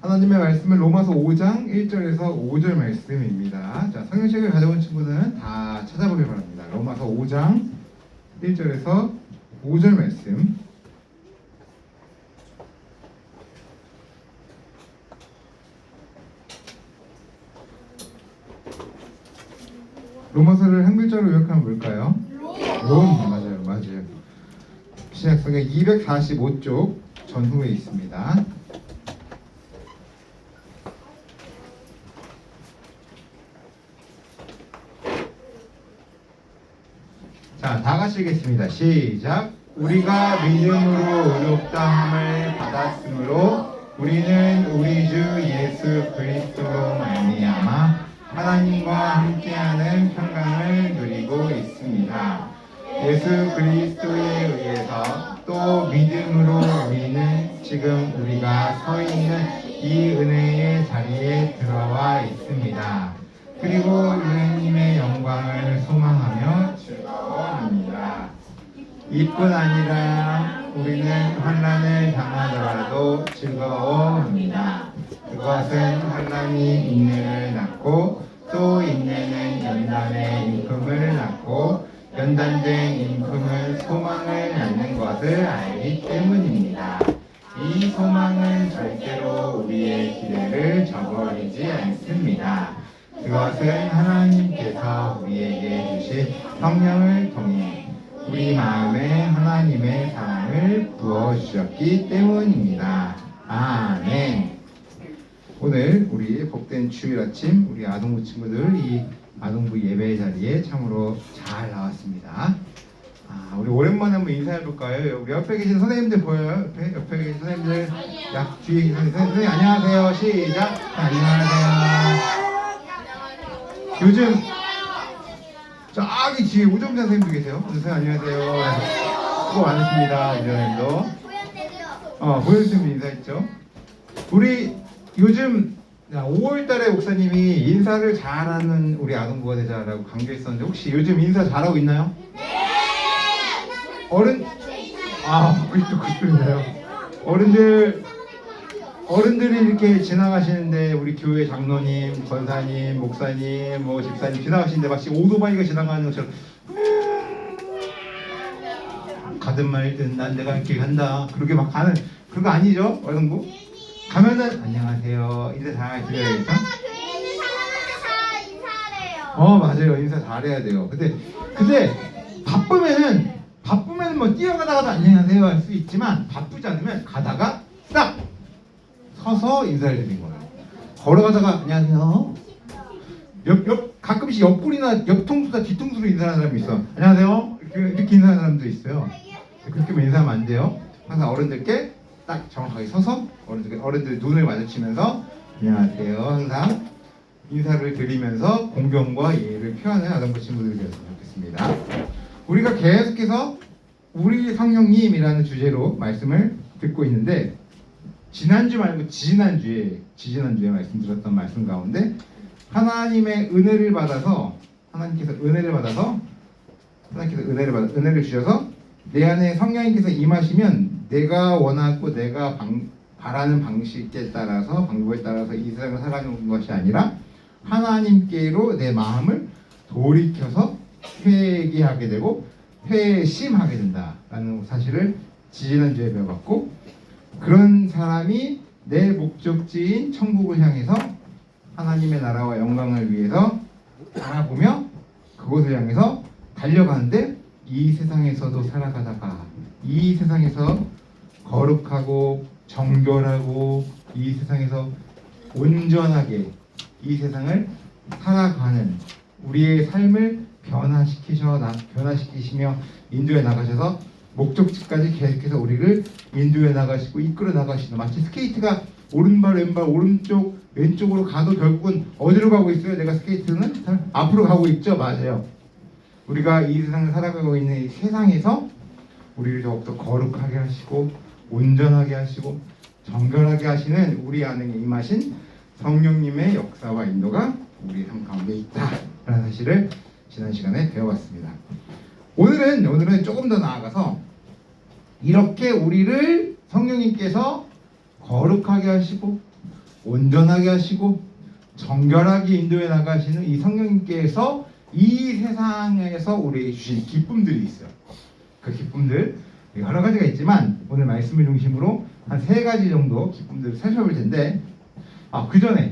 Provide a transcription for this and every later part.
하나님의 말씀은 로마서 5장 1절에서 5절 말씀입니다. 자, 성경책을 가져온 친구는 다 찾아보길 바랍니다. 로마서 5장 1절에서 5절 말씀. 로마서를 한 글자로 요약하면 뭘까요? 롬. 맞아요. 신약성경 245쪽 전후에 있습니다. 자, 다 같이 읽겠습니다. 시작. 우리가 믿음으로 의롭다함을 받았으므로 우리는 우리 주 예수 그리스도로 말미암아 하나님과 함께하는 평강을 누리고 있습니다. 예수 그리스도에 의해서 또 믿음으로 우리는 지금 우리가 서 있는 이 은혜의 자리에 들어와 있습니다. 그리고 은혜님의 영광을 소망하며 즐거워합니다. 이뿐 아니라 우리는 환난을 당하더라도 즐거워합니다. 그것은 환난이 인내를 낳고 또 인내는 연단의 인품을 낳고 연단된 인품은 소망을 낳는 것을 알기 때문입니다. 이 소망은 절대로 우리의 기대를 저버리지 않습니다. 그것은 하나님께서 우리에게 주신 성령을 통해 우리 마음에 하나님의 사랑을 부어주셨기 때문입니다. 아멘. 오늘 우리 복된 주일 아침 우리 아동부 친구들 이 아동부 예배 자리에 참으로 잘 나왔습니다. 우리 오랜만에 한번 인사해볼까요? 우리 옆에 계신 선생님들 보여요? 옆에 계신 선생님들, 뒤에 계신 선생님 안녕하세요. 시작. 안녕하세요. 요즘 저기 뒤에 우정자 선생님도 계세요. 선생님 안녕하세요. 수고 많으십니다. 우정님도. 보현쌤도 인사했죠. 우리 요즘 5월달에 목사님이 인사를 잘하는 우리 아동부가 되자라고 강조했었는데 혹시 요즘 인사 잘하고 있나요? 네. 그것도 어른들이 이렇게 지나가시는데 우리 교회 장로님, 권사님, 목사님, 집사님 지나가시는데 마치 오토바이가 지나가는 것처럼 가든 말든 난 내가 이렇게 간다 그렇게 막 가는 그런 거 아니죠? 어른부 가면은 안녕하세요 인사 잘 드려야겠죠? 맞아요. 인사 잘해야 돼요. 근데 바쁘면은 뛰어가다가도 안녕하세요 할 수 있지만 바쁘지 않으면 가다가 딱 서서 인사를 드리는 거예요. 걸어가다가 안녕하세요. 가끔씩 옆구리나 옆통수나 뒤통수로 인사하는 사람이 있어. 안녕하세요. 이렇게 인사하는 사람도 있어요. 그렇게 인사하면 안 돼요. 항상 어른들께 딱 정확하게 서서 어른들 눈을 마주치면서 안녕하세요. 항상 인사를 드리면서 공경과 예의를 표하는 아동부 친구들이 되었으면 좋겠습니다. 우리가 계속해서 우리 성령님이라는 주제로 말씀을 듣고 있는데 지난주 말고 지지난주에 말씀드렸던 말씀 가운데 하나님의 은혜를 받아서 하나님께서 은혜를 주셔서 내 안에 성령님께서 임하시면 내가 원하고 내가 바라는 방법에 따라서 이 세상을 살아가는 것이 아니라 하나님께로 내 마음을 돌이켜서 회개하게 되고 회심하게 된다라는 사실을 지지난주에 배워봤고 그런 사람이 내 목적지인 천국을 향해서 하나님의 나라와 영광을 위해서 바라보며 그곳을 향해서 달려가는데 이 세상에서도 살아가다가 이 세상에서 거룩하고 정결하고 이 세상에서 온전하게 이 세상을 살아가는 우리의 삶을 변화시키시며 인도해 나가셔서 목적지까지 계속해서 우리를 인도해 나가시고 이끌어 나가시는 마치 스케이트가 오른발 왼발 오른쪽 왼쪽으로 가도 결국은 어디로 가고 있어요? 내가 스케이트는 앞으로 가고 있죠. 맞아요. 우리가 이 세상을 살아가고 있는 이 세상에서 우리를 더욱더 거룩하게 하시고 온전하게 하시고 정결하게 하시는 우리 안에 임하신 성령님의 역사와 인도가 우리 삶 가운데 있다라는 사실을 지난 시간에 배워봤습니다. 오늘은 조금 더 나아가서 이렇게 우리를 성령님께서 거룩하게 하시고 온전하게 하시고 정결하게 인도해 나가시는 이 성령님께서 이 세상에서 우리에게 주신 기쁨들이 있어요. 그 기쁨들 여러 가지가 있지만 오늘 말씀을 중심으로 한 3가지 정도 기쁨들을 살펴볼 텐데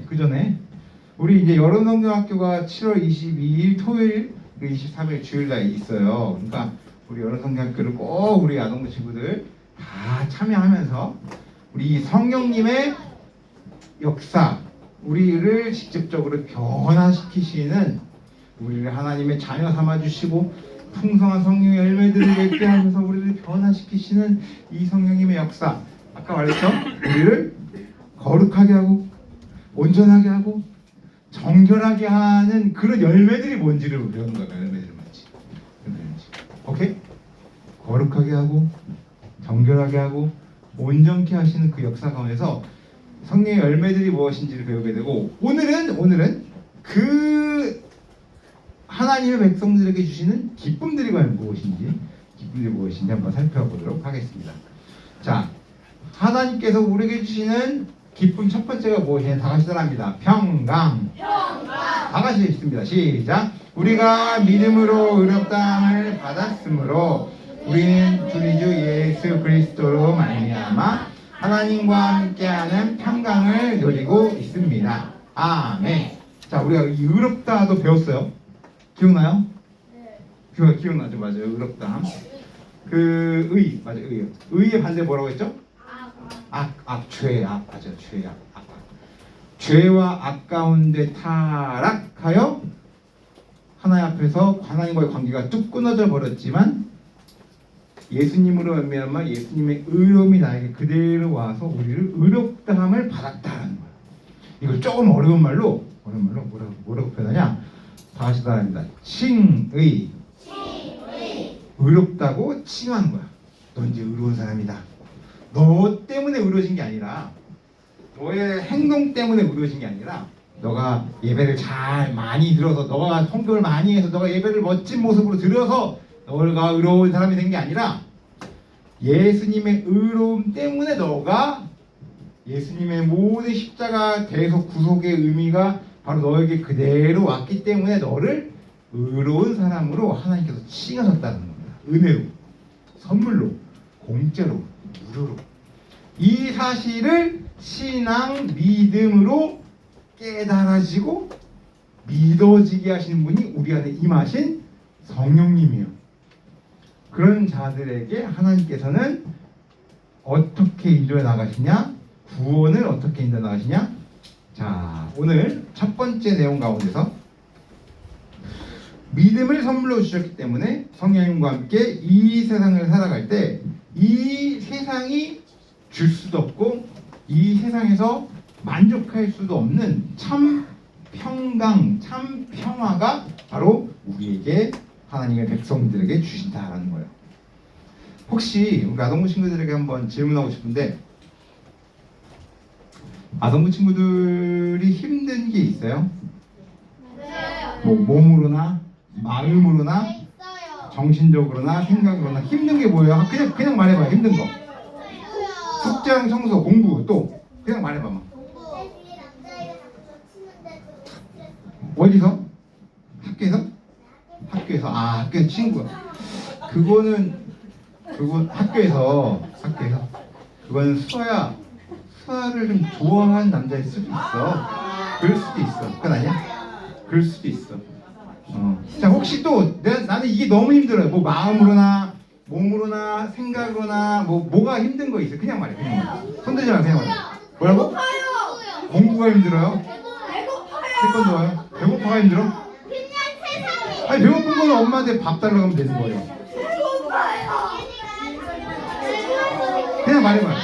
그 전에 우리 이제 여론성경학교가 7월 22일 토요일 23일 주일날 있어요. 그러니까 우리 여론성경학교를 꼭 우리 아동부 친구들 다 참여하면서 우리 성령님의 역사 우리를 직접적으로 변화시키시는 우리를 하나님의 자녀 삼아주시고 풍성한 성령의 열매들을 맺게 하면서 우리를 변화시키시는 이 성령님의 역사 아까 말했죠? 우리를 거룩하게 하고 온전하게 하고 정결하게 하는 그런 열매들이 뭔지를 배우는 거예요. 열매들을 맞지? 오케이? 거룩하게 하고 정결하게 하고 온전케 하시는 그 역사 가운데서 성령의 열매들이 무엇인지를 배우게 되고 오늘은 그 하나님의 백성들에게 주시는 기쁨들이 과연 무엇인지 한번 살펴보도록 하겠습니다. 자, 하나님께서 우리에게 주시는 기쁨 첫 번째가 무엇이냐? 다 같이 따라합니다. 평강. 다 같이 읽습니다. 시작. 우리가 믿음으로 의롭다함을 받았으므로 우리는 우리 주 예수 그리스도로 말미암아 하나님과 함께하는 평강을 누리고 있습니다. 아멘. 자, 우리가 이 의롭다도 배웠어요. 기억나요? 네. 기억나죠? 맞아요. 의롭다함. 그 맞아요. 의의 반대 뭐라고 했죠? 죄악. 맞아요. 죄악. 죄와 악 가운데 타락하여 하나님 앞에서 하나님과의 관계가 뚝 끊어져 버렸지만 예수님으로 말미암아 예수님의 의로움이 나에게 그대로 와서 우리를 의롭다함을 받았다는 거예요. 이걸 조금 어려운 말로 뭐라고 표현하냐? 다 같이 따라합니다. 칭의. 의롭다고 칭하는 거야. 너 이제 의로운 사람이다. 너 때문에 의로워진 게 아니라 너의 행동 때문에 의로워진 게 아니라 너가 예배를 잘 많이 들어서 너가 성경을 많이 해서 너가 예배를 멋진 모습으로 드려서 너가 의로운 사람이 된 게 아니라 예수님의 의로움 때문에 너가 예수님의 모든 십자가 대속 구속의 의미가 바로 너에게 그대로 왔기 때문에 너를 의로운 사람으로 하나님께서 칭하셨다는 겁니다. 은혜로, 선물로, 공짜로, 무료로. 이 사실을 신앙, 믿음으로 깨달아지고 믿어지게 하시는 분이 우리 안에 임하신 성령님이에요. 그런 자들에게 하나님께서는 어떻게 인도해 나가시냐? 구원을 어떻게 인도해 나가시냐? 자, 오늘 첫 번째 내용 가운데서 믿음을 선물로 주셨기 때문에 성령님과 함께 이 세상을 살아갈 때 이 세상이 줄 수도 없고 이 세상에서 만족할 수도 없는 참 평강, 참 평화가 바로 우리에게 하나님의 백성들에게 주신다라는 거예요. 혹시 우리 아동부 친구들에게 한번 질문하고 싶은데 아동부 친구들이 힘든 게 있어요? 뭐 몸으로나 마음으로나 정신적으로나 생각으로나 힘든 게 뭐예요? 그냥 말해봐요. 힘든 거. 숙제랑 청소, 공부 또 그냥 말해봐. 어디서? 학교에서? 학교에서 친구야. 그건 학교에서 그건 수아를 좀 좋아하는 남자일 수도 있어. 그럴 수도 있어. 그건 아니야? 그럴 수도 있어. 자, 혹시 또 나는 이게 너무 힘들어요. 뭐 마음으로나 몸으로나 생각으로나 뭐가 힘든 거 있어요? 그냥 말해. 손 들지 마. 그냥 말해. 뭐라고? 배고파요. 공부가 힘들어요? 배고파요. 태권 좋아요? 배고파가 힘들어? 그냥 세상이. 아니 배고픈 거는 엄마한테 밥 달라고 하면 되는 거예요. 배고파요. 그냥 말해봐요.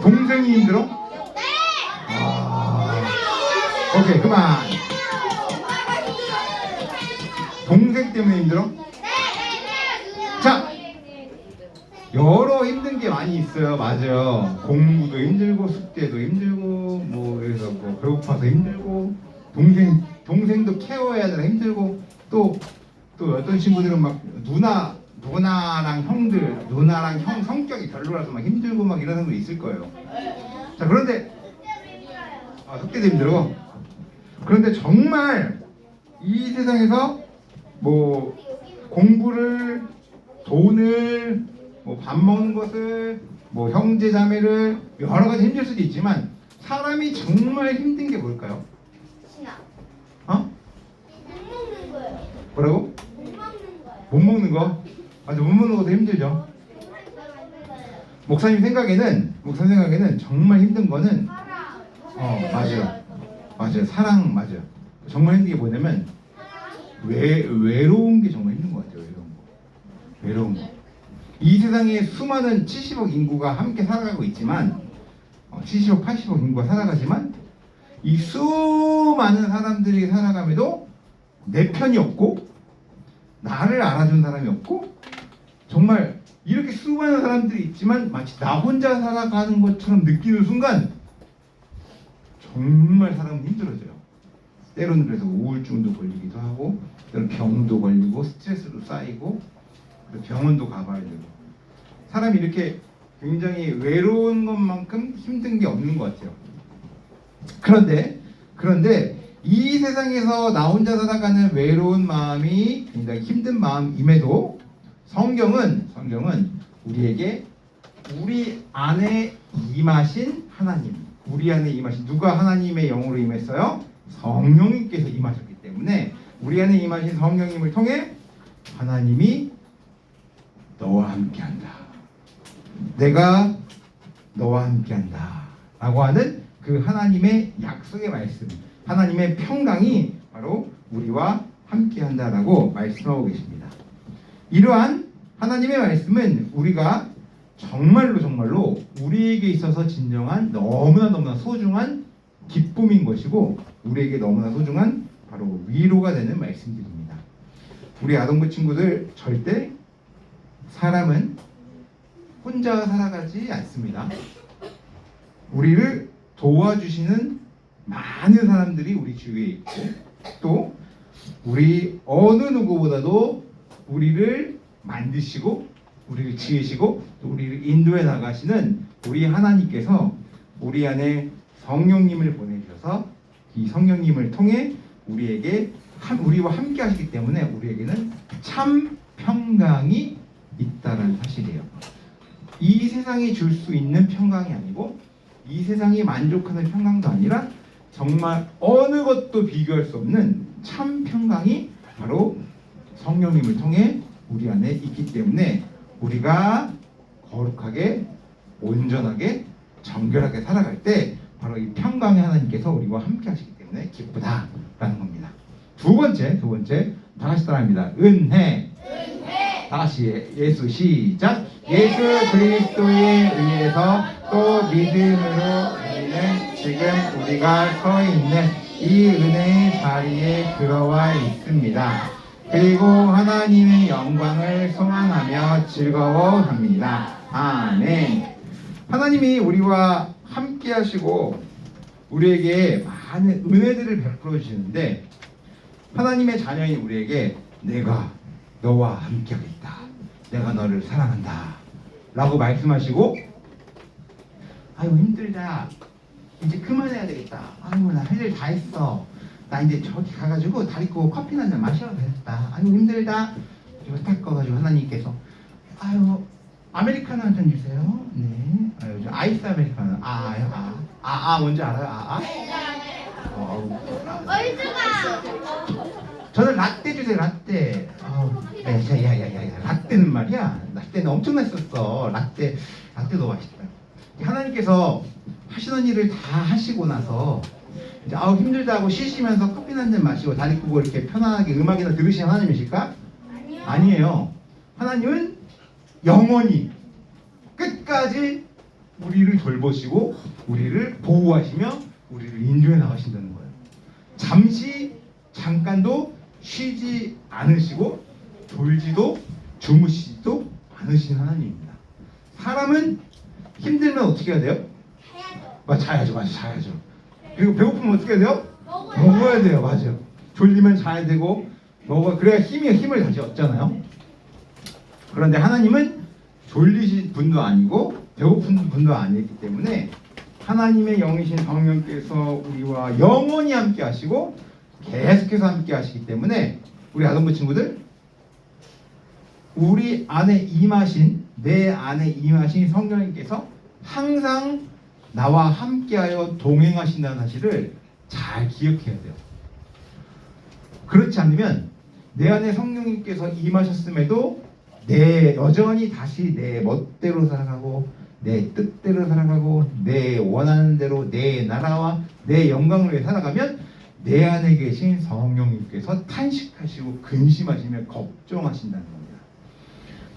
동생이 힘들어? 오케이, 그만. 동생 때문에 힘들어? 자, 여러 힘든 게 많이 있어요. 맞아요. 공부도 힘들고 숙제도 힘들고 그래서 배고파서 힘들고 동생도 케어해야 되나 힘들고 또 어떤 친구들은 막 누나랑 형 성격이 별로라서 막 힘들고 막 이러는 분 있을 거예요. 자, 그런데 숙제도 힘들어. 그런데 정말 이 세상에서 뭐 공부를, 돈을, 뭐 밥 먹는 것을, 뭐 형제 자매를 여러 가지 힘들 수도 있지만 사람이 정말 힘든 게 뭘까요? 신아. 어? 못 먹는 거예요. 뭐라고? 못 먹는 거예요. 못 먹는 거? 맞아, 못 먹는 것도 힘들죠. 목사님 생각에는 정말 힘든 거는 맞아요. 사랑 맞아요. 정말 힘든 게 뭐냐면 외로운 게 정말 힘든 것 같아요. 외로운 거. 이 세상에 수많은 70억 인구가 함께 살아가고 있지만 70억, 80억 인구가 살아가지만 이 수많은 사람들이 살아감에도 내 편이 없고 나를 알아준 사람이 없고 정말 이렇게 수많은 사람들이 있지만 마치 나 혼자 살아가는 것처럼 느끼는 순간 정말 사람은 힘들어져요. 때로는 그래서 우울증도 걸리기도 하고 때로는 병도 걸리고 스트레스도 쌓이고 병원도 가봐야 되고 사람이 이렇게 굉장히 외로운 것만큼 힘든 게 없는 것 같아요. 그런데 이 세상에서 나 혼자 살아가는 외로운 마음이 굉장히 힘든 마음임에도 성경은 우리에게 우리 안에 임하신 하나님, 우리 안에 임하신 누가 하나님의 영으로 임했어요? 성령님께서 임하셨기 때문에 우리 안에 임하신 성령님을 통해 하나님이 너와 함께한다. 내가 너와 함께한다. 라고 하는 그 하나님의 약속의 말씀, 하나님의 평강이 바로 우리와 함께한다라고 말씀하고 계십니다. 이러한 하나님의 말씀은 우리가 정말로 우리에게 있어서 진정한 너무나 소중한 기쁨인 것이고 우리에게 너무나 소중한 바로 위로가 되는 말씀들입니다. 우리 아동부 친구들 절대 사람은 혼자 살아가지 않습니다. 우리를 도와주시는 많은 사람들이 우리 주위에 있고 또 우리 어느 누구보다도 우리를 만드시고 우리를 지으시고 또 우리를 인도해 나가시는 우리 하나님께서 우리 안에 성령님을 보내주셔서 이 성령님을 통해 우리와 함께 하시기 때문에 우리에게는 참 평강이 있다는 사실이에요. 이 세상이 줄 수 있는 평강이 아니고 이 세상이 만족하는 평강도 아니라 정말 어느 것도 비교할 수 없는 참 평강이 바로 성령님을 통해 우리 안에 있기 때문에 우리가 거룩하게 온전하게 정결하게 살아갈 때 바로 이 평강의 하나님께서 우리와 함께 하시기 때문에 기쁘다라는 겁니다. 두 번째 다 같이 따라합니다. 은혜. 다 같이 예수 시작. 예수 그리스도의 의해서 또 믿음으로 우리는 지금 우리가 서 있는 이 은혜의 자리에 들어와 있습니다. 그리고 하나님의 영광을 소망하며 즐거워합니다. 아멘. 하나님이 우리와 함께 하시고 우리에게 많은 은혜들을 베풀어 주시는데 하나님의 자녀인 우리에게 내가 너와 함께 하겠다. 내가 너를 사랑한다. 라고 말씀하시고 아이고 힘들다. 이제 그만해야 되겠다. 아이고 나 할 일 다 했어. 나 이제 저기 가가지고 다리 꼬고 커피 한 잔 마셔도 되겠다. 아이고 힘들다. 이거 딱 꺼가지고 하나님께서 아유 아메리카노 한 잔 주세요. 네. 아유 저 아이스 아메리카노. 뭔지 알아요? 저는 라떼 주세요. 라떼. 야야야야 라떼는 말이야. 라떼는 엄청났었어. 라떼도 맛있다. 하나님께서 하시는 일을 다 하시고 나서 이제 힘들다 하고 쉬시면서 커피 한 잔 마시고 다리 끄고 이렇게 편안하게 음악이나 들으시는 하나님이실까? 아니에요. 하나님은 영원히 끝까지 우리를 돌보시고 우리를 보호하시며 우리를 인도해 나가신다는 거예요. 잠깐도 쉬지 않으시고 졸지도 주무시지도 않으신 하나님입니다. 사람은 힘들면 어떻게 해야 돼요? 자야죠. 그리고 배고프면 어떻게 해야 돼요? 먹어야 돼요. 맞아요. 졸리면 자야 되고 그래야 힘을 다시 얻잖아요. 그런데 하나님은 졸리신 분도 아니고 배고픈 분도 아니기 때문에 하나님의 영이신 성령께서 우리와 영원히 함께 하시고 계속해서 함께 하시기 때문에 우리 아동부 친구들, 우리 안에 임하신, 내 안에 임하신 성령님께서 항상 나와 함께하여 동행하신다는 사실을 잘 기억해야 돼요. 그렇지 않으면 내 안에 성령님께서 임하셨음에도 여전히 다시 내 멋대로 살아가고 내 뜻대로 살아가고 내 원하는 대로 내 나라와 내 영광을 위해 살아가면 내 안에 계신 성령님께서 탄식하시고 근심하시며 걱정하신다는 겁니다.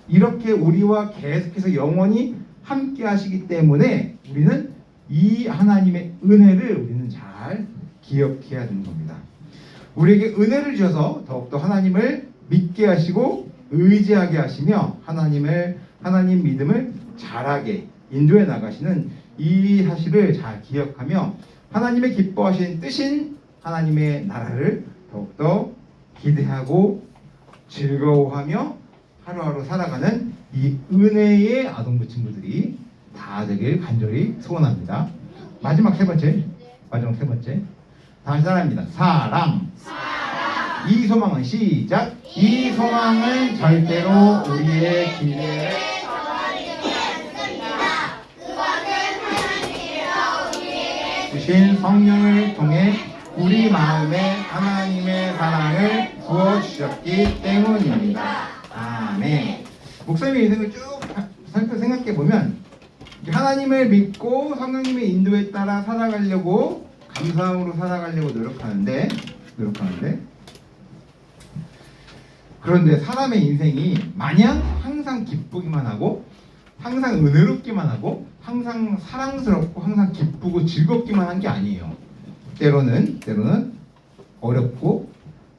이렇게 우리와 계속해서 영원히 함께 하시기 때문에 우리는 이 하나님의 은혜를 우리는 잘 기억해야 되는 겁니다. 우리에게 은혜를 주셔서 더욱더 하나님을 믿게 하시고 의지하게 하시며 하나님 믿음을 잘하게 인도해 나가시는 이 사실을 잘 기억하며 하나님의 기뻐하신 뜻인 하나님의 나라를 더욱더 기대하고 즐거워하며 하루하루 살아가는 이 은혜의 아동부 친구들이 다 되길 간절히 소원합니다. 마지막 세 번째. 다시 따라합니다. 사랑. 이 소망은 시작. 이 소망은 절대로 우리의 기대에 주신 성령을 통해 우리 마음에 하나님의 사랑을 부어주셨기 때문입니다. 아멘. 목사님의 인생을 쭉 생각해 보면 하나님을 믿고 성령님의 인도에 따라 살아가려고 감사함으로 살아가려고 노력하는데 그런데 사람의 인생이 마냥 항상 기쁘기만 하고 항상 은혜롭기만 하고 항상 사랑스럽고 항상 기쁘고 즐겁기만 한 게 아니에요. 때로는 어렵고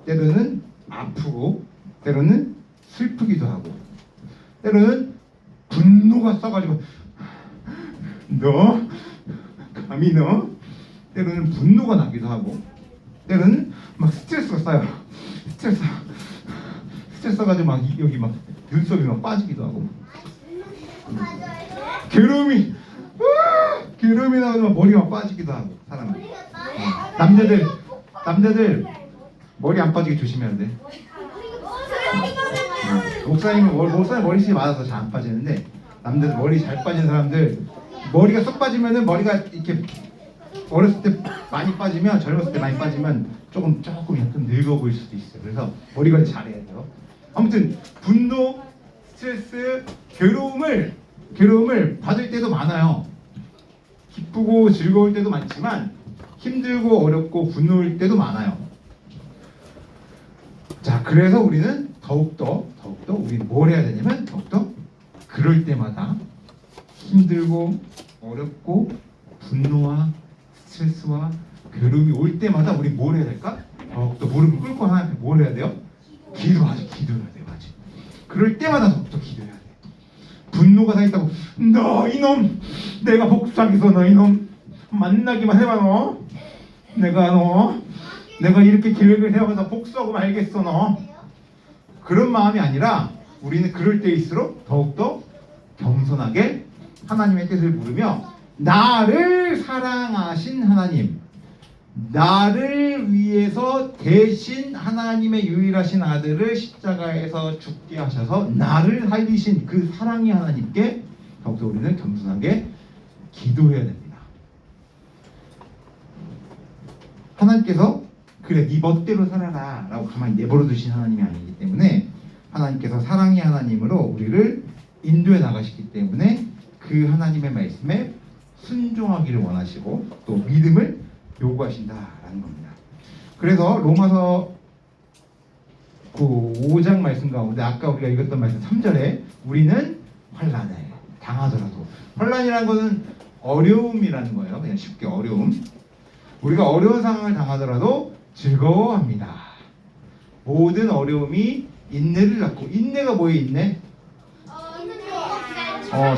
때로는 아프고 때로는 슬프기도 하고 때로는 분노가 써가지고 너 감히 너 때로는 분노가 나기도 하고 때로는 막 스트레스가 쌓여 스트레스 써가지고 막 여기 막 눈썹이 막 빠지기도 하고 괴로움이 나서 막 머리가 막 빠지기도 하고 사람은 남자들 머리 안 빠지게 조심해야 돼. 목사님 머리숱이 많아서 잘 안 빠지는데 남자들 머리 잘 빠진 사람들 머리가 쏙 빠지면은 머리가 이렇게 어렸을 때 많이 빠지면 젊었을 때 많이 빠지면 조금 약간 늙어 보일 수도 있어요. 그래서 머리 관리 잘해야 돼요. 아무튼 분노, 스트레스, 괴로움을 받을 때도 많아요. 기쁘고 즐거울 때도 많지만 힘들고 어렵고 분노할 때도 많아요. 자, 그래서 우리는 더욱더 우리는 뭘 해야 되냐면 더욱더 그럴 때마다 힘들고 어렵고 분노와 스트레스와 괴로움이 올 때마다 우리 뭘 해야 될까? 더욱더 무릎을 꿇고 하나님께 뭘 해야 돼요? 기도해야 돼요. 그럴 때마다 더욱더 기도해야 돼. 분노가 상했다고 너 이놈 내가 복수하겠어. 너 이놈 만나기만 해봐. 너 내가 이렇게 계획을 세워서 복수하고 말겠어. 너 그런 마음이 아니라 우리는 그럴 때일수록 더욱더 겸손하게 하나님의 뜻을 물으며 나를 사랑하신 하나님, 나를 위해서 대신 하나님의 유일하신 아들을 십자가에서 죽게 하셔서 나를 살리신 그 사랑의 하나님께 더욱더 우리는 겸손하게 기도해야 됩니다. 하나님께서 그래 네 멋대로 살아라 라고 가만히 내버려 두신 하나님이 아니기 때문에 하나님께서 사랑의 하나님으로 우리를 인도해 나가시기 때문에 그 하나님의 말씀에 순종하기를 원하시고 또 믿음을 요구하신다라는 겁니다. 그래서 로마서 5장 말씀 가운데 아까 우리가 읽었던 말씀 3절에 우리는 환난을 당하더라도, 환난이라는 것은 어려움이라는 거예요. 그냥 쉽게 어려움. 우리가 어려운 상황을 당하더라도 즐거워합니다. 모든 어려움이 인내를 낳고, 인내가 뭐예요? 인내?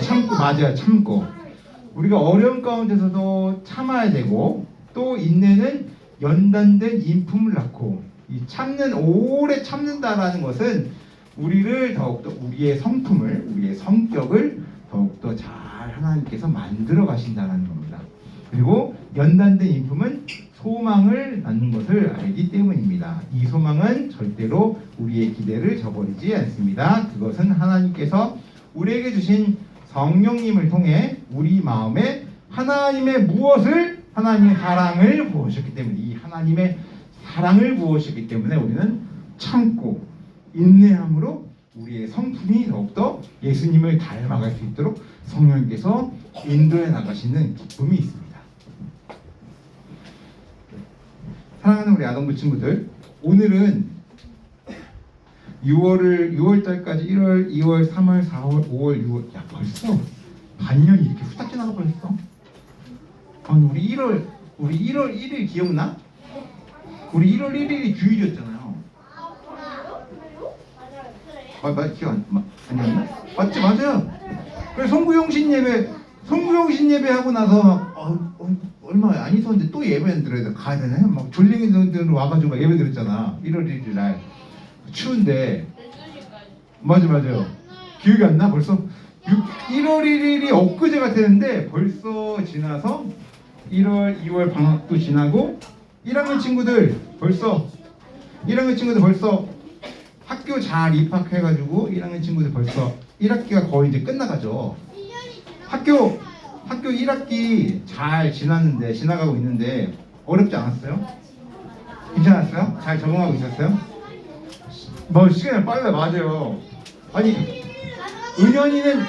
참고. 맞아요. 참고. 우리가 어려운 가운데서도 참아야 되고, 또 인내는 연단된 인품을 낳고, 이 참는, 오래 참는다라는 것은 우리를 더욱더 우리의 성품을, 우리의 성격을 더욱더 잘 하나님께서 만들어 가신다는 겁니다. 그리고 연단된 인품은 소망을 낳는 것을 알기 때문입니다. 이 소망은 절대로 우리의 기대를 저버리지 않습니다. 그것은 하나님께서 우리에게 주신 성령님을 통해 우리 마음에 하나님의 무엇을, 하나님의 사랑을 부으셨기 때문에, 이 하나님의 사랑을 부으셨기 때문에 우리는 참고 인내함으로 우리의 성품이 더욱더 예수님을 닮아갈 수 있도록 성령님께서 인도해 나가시는 기쁨이 있습니다. 사랑하는 우리 아동부 친구들, 오늘은 6월달까지 1월, 2월, 3월, 4월, 5월, 6월, 야 벌써 반년이 이렇게 후딱 지나가 버렸어. 아니 우리 1월 1일 기억나? 우리 1월 1일이 주일이었잖아요. 기억 안 나? 맞지? 맞아요. 그래서 송구용신 예배 하고 나서 얼마 안 있었는데 또 예배 드려야 가야 되네. 막 졸랭이들 와가지고 예배 드렸잖아. 1월 1일 날 추운데. 맞아요. 기억이 안 나? 벌써 1월 1일이 엊그제 같았는데 벌써 지나서 1월, 2월 방학도 지나고 1학년 친구들 벌써 학교 잘 입학해가지고 1학년 친구들 벌써 1학기가 거의 이제 끝나가죠. 학교 1학기 잘 지나가고 있는데 어렵지 않았어요? 괜찮았어요? 잘 적응하고 있었어요? 뭐 시간이 빨라. 맞아요. 아니 은현이는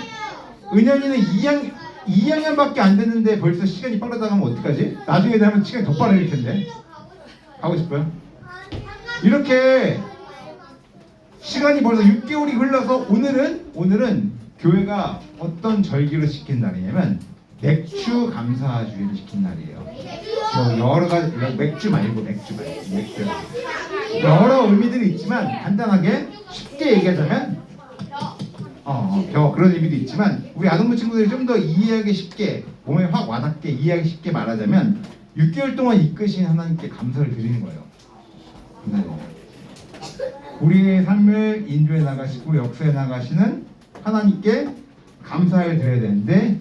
2학년밖에 안 됐는데 벌써 시간이 빠르다 하면 어떡하지? 나중에 되면 시간이 더 빠르실 텐데. 가고 싶어요? 이렇게 시간이 벌써 6개월이 흘러서 오늘은 교회가 어떤 절기를 시킨 날이냐면 맥주 감사주의를 시킨 날이에요. 여러 가지 맥주 말고 여러 의미들이 있지만 간단하게 쉽게 얘기하자면 그런 의미도 있지만 우리 아동부 친구들이 좀 더 이해하기 쉽게 몸에 확 와닿게 이해하기 쉽게 말하자면 6개월 동안 이끄신 하나님께 감사를 드리는 거예요. 우리의 삶을 인도해 나가시고 역사해 나가시는 하나님께 감사를 드려야 되는데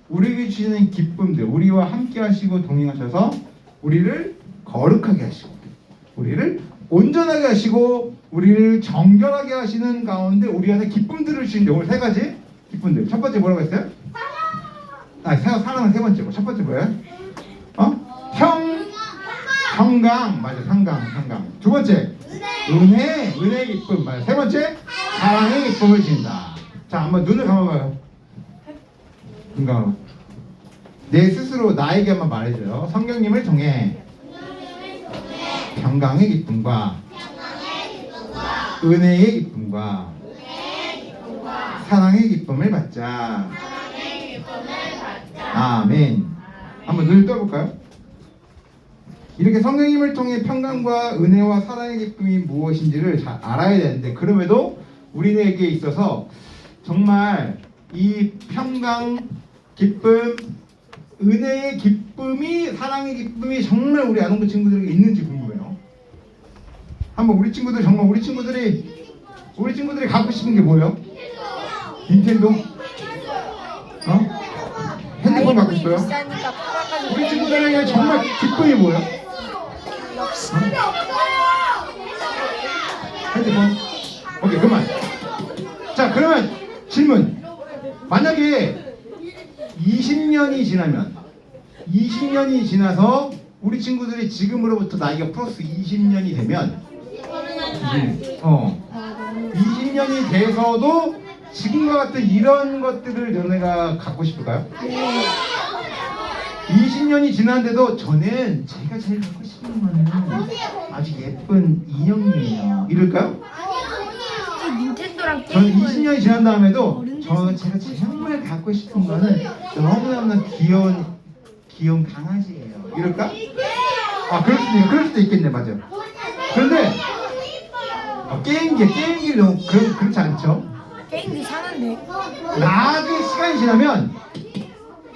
우리에게 주시는 기쁨들, 우리와 함께 하시고 동행하셔서 우리를 거룩하게 하시고 우리를 온전하게 하시고 우리를 정결하게 하시는 가운데 우리 안에 기쁨들을 주시는데 오늘 세 가지 기쁨들. 첫 번째 뭐라고 했어요? 사랑은 세 번째고 첫 번째 뭐예요? 평강. 맞아. 평강. 두 번째 은혜의 기쁨. 맞아. 세 번째 사랑의 기쁨을 주신다. 자, 한번 눈을 감아봐요. 눈 감아. 내 스스로 나에게 한번 말해줘요. 성령님을 통해 평강의 기쁨과 은혜의 기쁨과 사랑의 기쁨을 받자. 아멘. 한번 눈을 떠볼까요? 이렇게 성령님을 통해 평강과 은혜와 사랑의 기쁨이 무엇인지를 잘 알아야 되는데 그럼에도 우리에게 있어서 정말 이 평강, 기쁨, 은혜의 기쁨이, 사랑의 기쁨이 정말 우리 아동부 친구들에게 있는지 궁금해요. 한번 우리 친구들이 갖고 싶은 게 뭐예요? 닌텐도? 핸드폰 갖고 싶어요? 우리 친구들에게 정말 기쁨이 뭐예요? 핸드폰? 오케이, 그만. 자, 그러면 질문. 만약에 20년이 지나서 우리 친구들이 지금으로부터 나이가 플러스 20년이 되면 20년이 돼서도 지금과 같은 이런 것들을 너네가 갖고 싶을까요? 20년이 지났는데도 저는 제가 제일 갖고 싶은 거는 아주 예쁜 인형이에요. 이럴까요? 저는 20년이 지난 다음에도 제가 정말 갖고 싶은 거는 너무너무 귀여운 강아지예요. 이럴까? 그럴 수도 있겠네. 맞아요. 그런데 게임기 너무 그렇지 않죠? 게임기 사는데. 나중에 시간이 지나면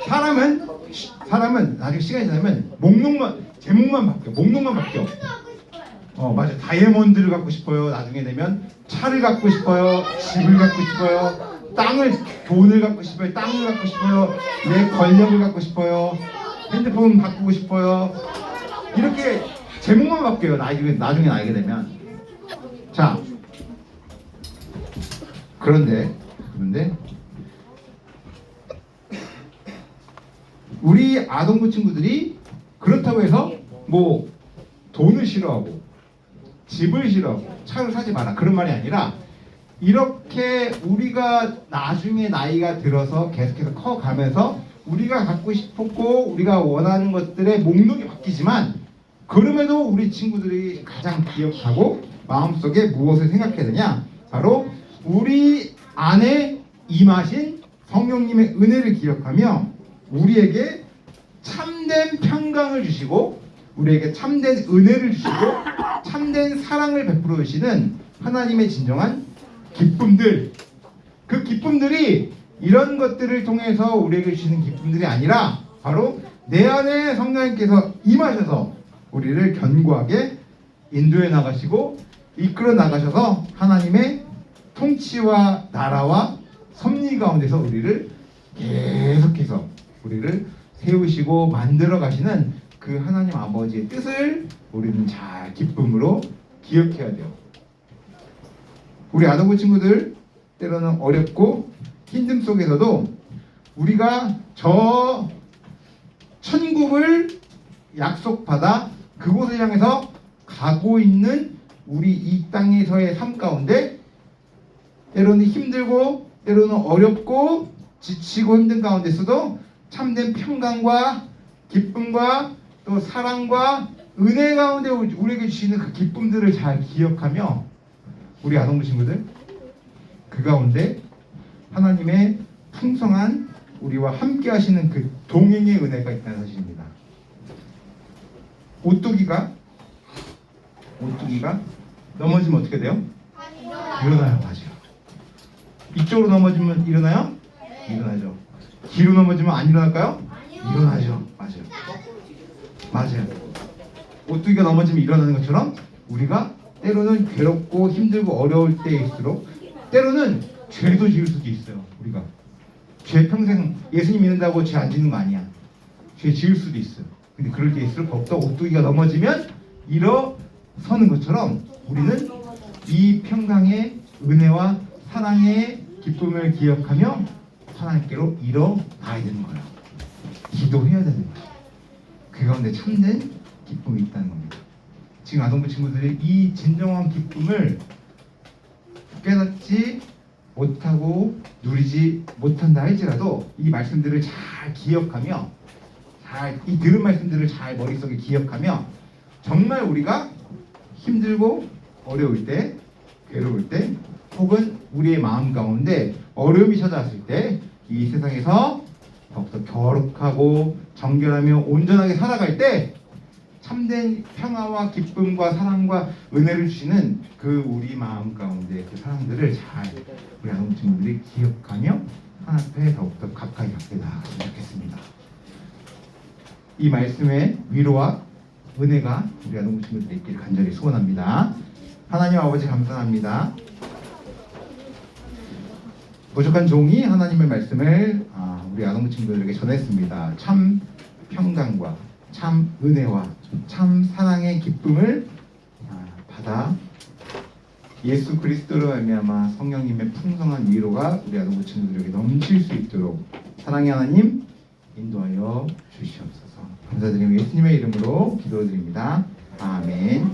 사람은 나중에 시간이 지나면 제목만 바뀌어. 맞아. 다이아몬드를 갖고 싶어요. 나중에 되면 차를 갖고 싶어요. 집을 갖고 싶어요. 돈을 갖고 싶어요. 땅을 갖고 싶어요. 내 권력을 갖고 싶어요. 핸드폰 바꾸고 싶어요. 이렇게 제목만 바뀌어요. 나중에 나이게 되면. 자, 그런데 우리 아동부 친구들이 그렇다고 해서 뭐 돈을 싫어하고 집을 싫어하고 차를 사지 마라 그런 말이 아니라, 이렇게 우리가 나중에 나이가 들어서 계속해서 커가면서 우리가 갖고 싶었고 우리가 원하는 것들의 목록이 바뀌지만, 그럼에도 우리 친구들이 가장 기억하고 마음속에 무엇을 생각해야 되냐, 바로 우리 안에 임하신 성령님의 은혜를 기억하며 우리에게 참된 평강을 주시고 우리에게 참된 은혜를 주시고 참된 사랑을 베풀어 주시는 하나님의 진정한 기쁨들, 그 기쁨들이 이런 것들을 통해서 우리에게 주시는 기쁨들이 아니라 바로 내 안에 성령님께서 임하셔서 우리를 견고하게 인도해 나가시고 이끌어 나가셔서 하나님의 통치와 나라와 섭리 가운데서 우리를 계속해서 우리를 세우시고 만들어 가시는 그 하나님 아버지의 뜻을 우리는 잘 기쁨으로 기억해야 돼요. 우리 아동부 친구들 때로는 어렵고 힘듦 속에서도 우리가 저 천국을 약속받아 그곳을 향해서 가고 있는 우리 이 땅에서의 삶 가운데 때로는 힘들고 때로는 어렵고 지치고 힘든 가운데서도 참된 평강과 기쁨과 또 사랑과 은혜 가운데 우리에게 주시는 그 기쁨들을 잘 기억하며 우리 아동부 친구들 그 가운데 하나님의 풍성한 우리와 함께 하시는 그 동행의 은혜가 있다는 사실입니다. 오뚜기가 넘어지면 어떻게 돼요? 일어나요. 맞아요. 이쪽으로 넘어지면 일어나요? 일어나죠. 뒤로 넘어지면 안 일어날까요? 일어나죠. 맞아요. 오뚜기가 넘어지면 일어나는 것처럼 우리가 때로는 괴롭고 힘들고 어려울 때일수록 때로는 죄도 지을 수도 있어요. 우리가 죄 평생 예수님 믿는다고 죄 안 짓는 거 아니야. 죄 지을 수도 있어요. 근데 그럴 때일수록 더욱더 오뚜기가 넘어지면 일어서는 것처럼 우리는 이 평강의 은혜와 사랑의 기쁨을 기억하며 하나님께로 일어나야 되는 거예요. 기도해야 되는 거예요. 그 가운데 참된 기쁨이 있다는 겁니다. 지금 아동부 친구들이 이 진정한 기쁨을 깨닫지 못하고 누리지 못한다 할지라도 이 말씀들을 잘 기억하며 이 들은 말씀들을 잘 머릿속에 기억하며 정말 우리가 힘들고 어려울 때 괴로울 때 혹은 우리의 마음 가운데 어려움이 찾아왔을 때 이 세상에서 더욱더 거룩하고 정결하며 온전하게 살아갈 때 참된 평화와 기쁨과 사랑과 은혜를 주시는 그 우리 마음 가운데 그 사랑들을 잘 우리 아동 친구들이 기억하며 하나님 앞에 더욱더 가까이 나아갔으면 좋겠습니다. 이 말씀의 위로와 은혜가 우리 아동 친구들에게 있기를 간절히 소원합니다. 하나님 아버지 감사합니다. 부족한 종이 하나님의 말씀을 우리 아동 친구들에게 전했습니다. 참 평강과 참 은혜와 참 사랑의 기쁨을 받아 예수 그리스도로 말미암아 성령님의 풍성한 위로가 우리 아동부 친구들에게 넘칠 수 있도록 사랑의 하나님 인도하여 주시옵소서. 감사드리며 예수님의 이름으로 기도드립니다. 아멘.